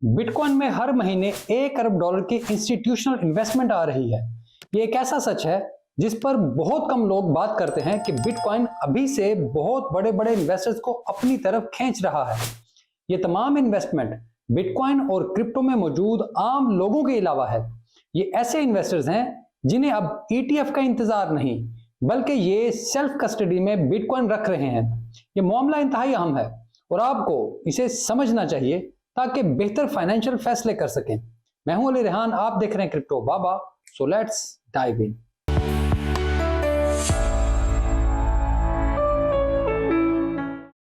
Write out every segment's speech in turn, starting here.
Bitcoin में हर महीने $1 अरब की इंस्टीट्यूशनल इन्वेस्टमेंट आ रही है। ये एक ऐसा सच है जिस पर बहुत कम लोग बात करते हैं कि बिटकॉइन अभी से बहुत बड़े बड़े इन्वेस्टर्स को अपनी तरफ खींच रहा है। ये तमाम इन्वेस्टमेंट बिटकॉइन और क्रिप्टो में मौजूद आम लोगों के अलावा है। ये ऐसे इन्वेस्टर्स हैं जिन्हें अब ETF का इंतजार नहीं बल्कि ये सेल्फ कस्टडी में बिटकॉइन रख रहे हैं। ये मामला इंतहाई अहम है और आपको इसे समझना चाहिए ताकि बेहतर फाइनेंशियल फैसले कर सकें। मैं हूं अली रेहान, आप देख रहे हैं crypto Baba. So let's dive in.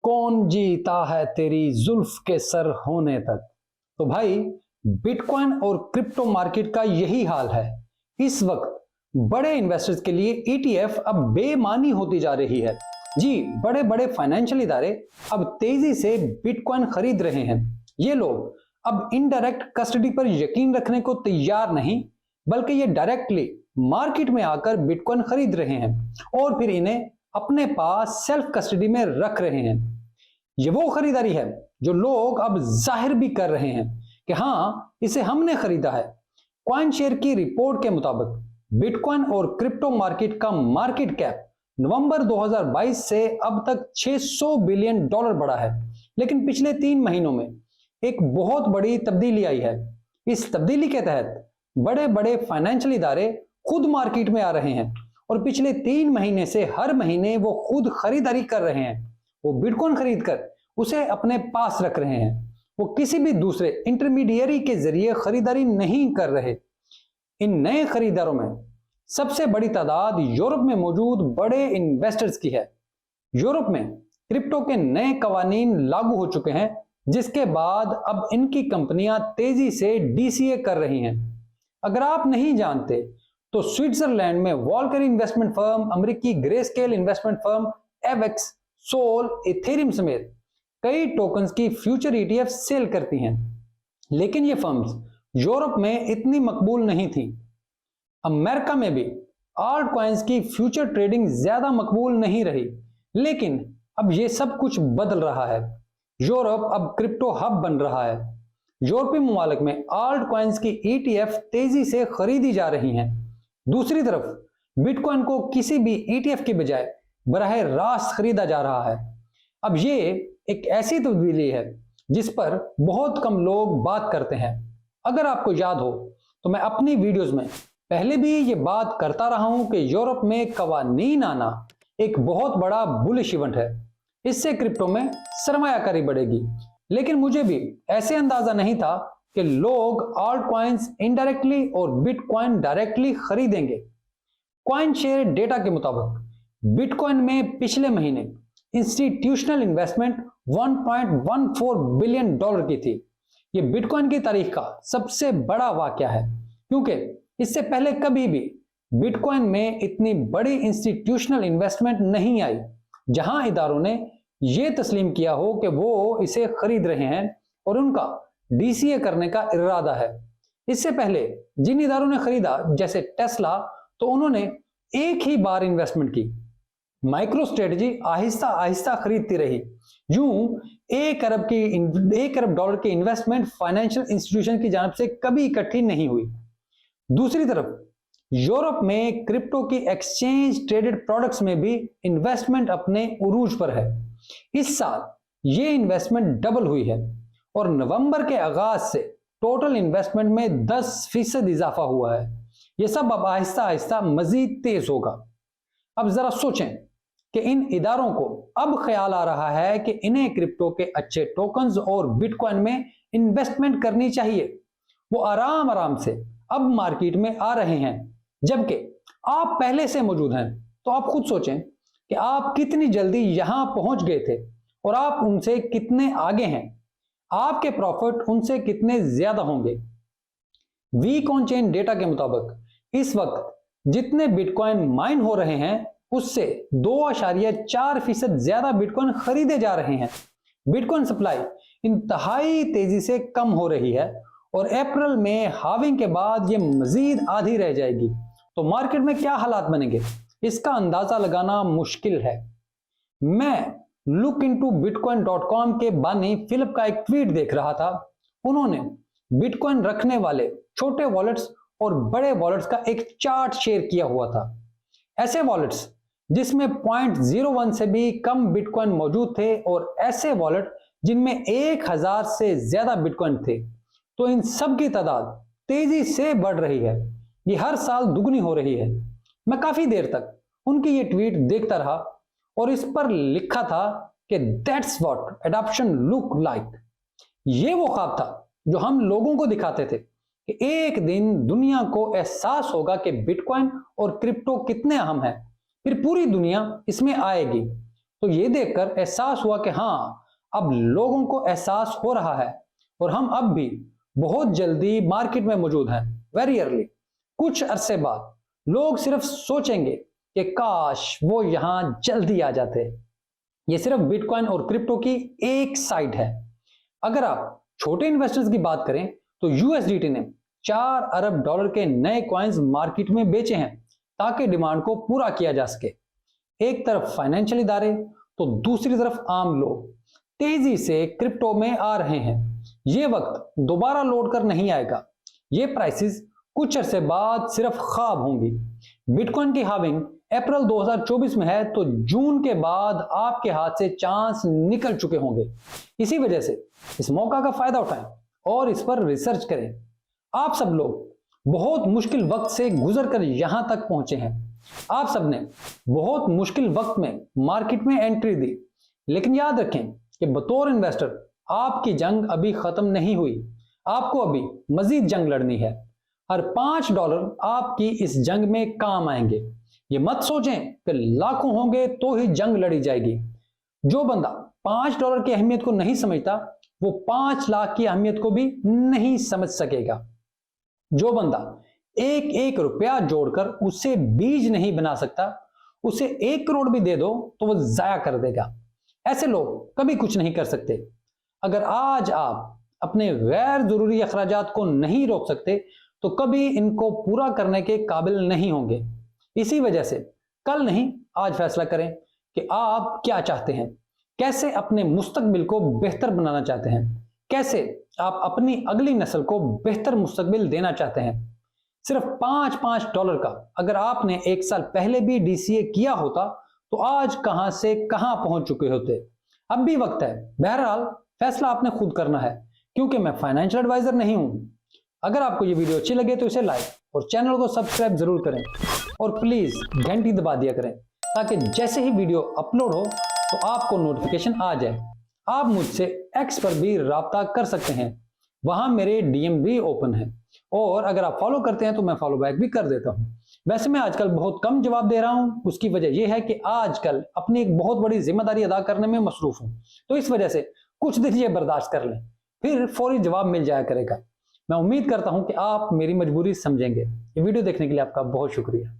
कौन जीता है तेरी जुल्फ के सर होने तक। तो भाई, बिटकॉइन और क्रिप्टो मार्केट का यही हाल है। इस वक्त बड़े इन्वेस्टर्स के लिए ETF अब बेमानी होती जा रही है। जी, बड़े बड़े फाइनेंशियल इदारे अब तेजी से बिटकॉइन खरीद रहे हैं। ये लोग अब इनडायरेक्ट कस्टडी पर यकीन रखने को तैयार नहीं बल्कि ये डायरेक्टली मार्केट में आकर बिटकॉइन खरीद रहे हैं और फिर इन्हें अपने पास सेल्फ कस्टडी में रख रहे हैं। ये वो खरीदारी है जो लोग अब जाहिर भी कर रहे हैं कि हाँ, इसे हमने खरीदा है। कॉइनशेयर की रिपोर्ट के मुताबिक बिटकॉइन और क्रिप्टो मार्केट का मार्केट कैप नवंबर 2022 से अब तक $600 बिलियन बढ़ा है। लेकिन पिछले 3 महीनों में एक बहुत बड़ी तब्दीली आई है। इस तब्दीली के तहत बड़े बड़े फाइनेंशियल इदारे खुद मार्केट में आ रहे हैं और पिछले 3 महीने से हर महीने वो खुद खरीदारी कर रहे हैं। वो बिटकॉइन खरीदकर उसे अपने पास रख रहे हैं। वो किसी भी दूसरे इंटरमीडियरी के जरिए खरीदारी नहीं कर रहे। इन नए खरीदारों में सबसे बड़ी तादाद यूरोप में मौजूद बड़े इन्वेस्टर्स की है। यूरोप में क्रिप्टो के नए कवानीन लागू हो चुके हैं जिसके बाद अब इनकी कंपनियां तेजी से DCA कर रही हैं। अगर आप नहीं जानते तो स्विट्जरलैंड में वॉल्कर इन्वेस्टमेंट फर्म, अमेरिकी Grayscale investment firm, Avax, Sol, Ethereum समेत कई टोकन्स की फ्यूचर ETF सेल करती हैं। लेकिन ये फर्म्स यूरोप में इतनी मकबूल नहीं थी। अमेरिका में भी आल्ट कॉइन्स की फ्यूचर ट्रेडिंग ज्यादा मकबूल नहीं रही। लेकिन अब ये सब कुछ बदल रहा है। यूरोप अब क्रिप्टो हब बन रहा है। यूरोपीय ममालिक में आल्ट कॉइन्स की ETF तेजी से खरीदी जा रही हैं। दूसरी तरफ बिटकॉइन को किसी भी ETF के बजाय बराह रास्त खरीदा जा रहा है। अब ये एक ऐसी तब्दीली है जिस पर बहुत कम लोग बात करते हैं। अगर आपको याद हो तो मैं अपनी वीडियोस में पहले भी ये बात करता रहा हूं कि यूरोप में कवानीन आना एक बहुत बड़ा बुलिश इवेंट है। इससे क्रिप्टो में सरमायाकारी बढ़ेगी। लेकिन मुझे भी ऐसे अंदाजा नहीं था कि लोग आल्ट कॉइन्स इनडायरेक्टली और बिटकॉइन डायरेक्टली खरीदेंगे। कॉइनशेयर डेटा के मुताबिक बिटकॉइन में पिछले महीने इंस्टीट्यूशनल इन्वेस्टमेंट $1.14 बिलियन की थी। ये बिटकॉइन की तारीख का सबसे बड़ा वाकया है क्योंकि इससे पहले कभी भी बिटकॉइन में इतनी बड़ी इंस्टीट्यूशनल इन्वेस्टमेंट नहीं आई जहां इदारों ने यह तस्लीम किया हो कि वो इसे खरीद रहे हैं और उनका DCA करने का इरादा है। इससे पहले जिन इदारों ने खरीदा जैसे टेस्ला, तो उन्होंने एक ही बार इन्वेस्टमेंट की। माइक्रो स्ट्रेटजी आहिस्ता आहिस्ता खरीदती रही। यूं $1 अरब की इन्वेस्टमेंट फाइनेंशियल इंस्टीट्यूशन की जानिब से कभी इकट्ठी नहीं हुई। दूसरी तरफ यूरोप में क्रिप्टो की एक्सचेंज ट्रेडेड प्रोडक्ट्स में भी इन्वेस्टमेंट अपने उरूज पर है। इस साल ये इन्वेस्टमेंट डबल हुई है और नवंबर के आगाज से टोटल इन्वेस्टमेंट में 10% इजाफा हुआ है। ये सब अब आहिस्ता आहिस्ता मजीद तेज होगा। अब जरा सोचें कि इन इदारों को अब ख्याल आ रहा है कि इन्हें क्रिप्टो के अच्छे टोकन्स और बिटकॉइन में इन्वेस्टमेंट करनी चाहिए। वो आराम आराम से अब मार्केट में आ रहे हैं जबकि आप पहले से मौजूद हैं। तो आप खुद सोचें कि आप कितनी जल्दी यहां पहुंच गए थे और आप उनसे कितने आगे हैं। आपके प्रॉफिट उनसे कितने ज्यादा होंगे। वीक ऑन चेन डेटा के मुताबिक इस वक्त जितने बिटकॉइन माइन हो रहे हैं उससे 2.4% ज्यादा बिटकॉइन खरीदे जा रहे हैं। बिटकॉइन सप्लाई इंतहाई तेजी से कम हो रही है और अप्रैल में हाविंग के बाद ये मजीद आधी रह जाएगी। तो मार्केट में क्या हालात बनेंगे इसका अंदाजा लगाना मुश्किल है। मैं lookintobitcoin.com के बानी फिलिप का एक ट्वीट देख रहा था उन्होंने बिटकॉइन रखने वाले छोटे वॉलेट्स और बड़े वॉलेट्स का एक चार्ट शेयर किया हुआ था। ऐसे वॉलेट्स जिसमें 0.01 से भी कम बिटकॉइन मौजूद थे और ऐसे वॉलेट जिनमें 1000 से ज्यादा बिटकॉइन थे, तो इन सब की तादाद तेजी से बढ़ रही है। ये हर साल दुगनी हो रही है। मैं काफी देर तक उनकी ये ट्वीट देखता रहा और इस पर लिखा था कि that's what adoption look like. ये वो ख्वाब था जो हम लोगों को दिखाते थे कि एक दिन दुनिया को एहसास होगा कि बिटकॉइन और क्रिप्टो कितने अहम है, फिर पूरी दुनिया इसमें आएगी। तो ये देखकर एहसास हुआ कि हाँ, अब लोगों को एहसास हो रहा है और हम अब भी बहुत जल्दी मार्केट में मौजूद हैं। वेरी अर्ली, कुछ अरसे बाद लोग सिर्फ सोचेंगे कि काश वो यहां जल्दी आ जाते। ये सिर्फ बिटकॉइन और क्रिप्टो की एक साइड है। अगर आप छोटे इन्वेस्टर्स की बात करें तो यूएसडीटी ने 4 अरब डॉलर के नए कॉइन्स मार्केट में बेचे हैं ताकि डिमांड को पूरा किया जा सके। एक तरफ फाइनेंशियल इदारे तो दूसरी तरफ आम लोग तेजी से क्रिप्टो में आ रहे हैं। ये वक्त दोबारा लौट कर नहीं आएगा। ये प्राइसेस कुछ अरसे बाद सिर्फ ख्वाब होंगी। बिटकॉइन की हाविंग अप्रैल 2024 में है, तो जून के बाद आपके हाथ से चांस निकल चुके होंगे। इसी वजह से इस मौका का फायदा उठाएं और इस पर रिसर्च करें। आप सब लोग बहुत मुश्किल वक्त से गुजर कर यहां तक पहुंचे हैं। आप सब ने बहुत मुश्किल वक्त में मार्केट में एंट्री दी, लेकिन याद रखें कि बतौर इन्वेस्टर आपकी जंग अभी खत्म नहीं हुई। आपको अभी मजीद जंग लड़नी है। हर $5 आपकी इस जंग में काम आएंगे। ये मत सोचें कि लाखों होंगे तो ही जंग लड़ी जाएगी। जो बंदा $5 की अहमियत को नहीं समझता, वो 5 लाख की अहमियत को भी नहीं समझ सकेगा। जो बंदा एक एक रुपया जोड़कर उसे बीज नहीं बना सकता, उसे 1 करोड़ भी दे दो तो वो जाया कर देगा। ऐसे लोग कभी कुछ नहीं कर सकते। अगर आज आप अपने गैर जरूरी अखराजात को नहीं रोक सकते, तो कभी इनको पूरा करने के काबिल नहीं होंगे। इसी वजह से कल नहीं आज फैसला करें कि आप क्या चाहते हैं, कैसे अपने मुस्तकबिल को बेहतर बनाना चाहते हैं, कैसे आप अपनी अगली नस्ल को बेहतर मुस्तकबिल देना चाहते हैं। सिर्फ $5 का अगर आपने 1 साल पहले भी डीसीए किया होता तो आज कहां से कहां पहुंच चुके होते। अब भी वक्त है। बहरहाल फैसला आपने खुद करना है, क्योंकि मैं फाइनेंशियल एडवाइजर नहीं हूं। अगर आपको ये वीडियो अच्छी लगे तो इसे लाइक और चैनल को सब्सक्राइब जरूर करें और प्लीज घंटी दबा दिया करें ताकि जैसे ही वीडियो अपलोड हो तो आपको नोटिफिकेशन आ जाए। आप मुझसे एक्स पर भी राब्ता कर सकते हैं, वहां मेरे डीएम भी ओपन है और अगर आप फॉलो करते हैं तो मैं फॉलो बैक भी कर देता हूं। वैसे मैं आजकल बहुत कम जवाब दे रहा हूं, उसकी वजह यह है कि आजकल अपनी एक बहुत बड़ी जिम्मेदारी अदा करने में मसरूफ हूं, तो इस वजह से कुछ दिन ये बर्दाश्त कर लें, फिर फौरी जवाब मिल जाया करेगा। मैं उम्मीद करता हूं कि आप मेरी मजबूरी समझेंगे। ये वीडियो देखने के लिए आपका बहुत शुक्रिया।